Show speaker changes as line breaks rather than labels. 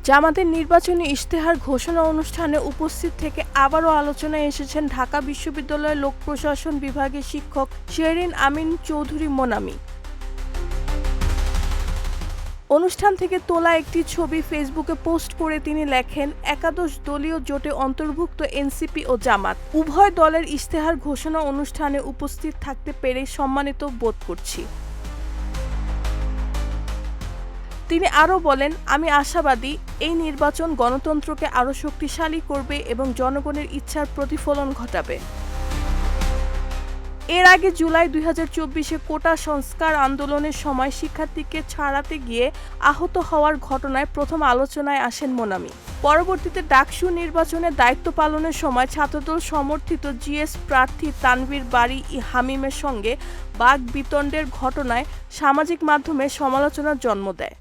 জামাতের নির্বাচনী ইশতেহার ঘোষণা অনুষ্ঠানে উপস্থিত থেকে আবারও আলোচনায় এসেছেন ঢাকা বিশ্ববিদ্যালয়ের লোক প্রশাসন বিভাগের শিক্ষক শেরিন আমিন চৌধুরী মোনামি। অনুষ্ঠান থেকে তোলা একটি ছবি ফেসবুকে পোস্ট করে তিনি লেখেন, একাদশ দলীয় জোটে অন্তর্ভুক্ত এনসিপি ও জামাত উভয় দলের ইশতেহার ঘোষণা অনুষ্ঠানে উপস্থিত থাকতে পেরে সম্মানিত বোধ করছি। তিনি আরও বলেন, আমি আশাবাদী এই নির্বাচন গণতন্ত্রকে আরও শক্তিশালী করবে এবং জনগণের ইচ্ছার প্রতিফলন ঘটাবে। এর আগে জুলাই 2024-এ কোটা সংস্কার আন্দোলনের সময় শিক্ষার্থীকে ছাড়াতে গিয়ে আহত হওয়ার ঘটনায় প্রথম আলোচনায় আসেন মোনামি। পরবর্তীতে ডাকসু নির্বাচনের দায়িত্ব পালনের সময় ছাত্রদল সমর্থিত জিএস প্রার্থী তানভীর বারী হামিমের সঙ্গে বাকবিতণ্ডের ঘটনায় সামাজিক মাধ্যমে সমালোচনার জন্ম দেয়।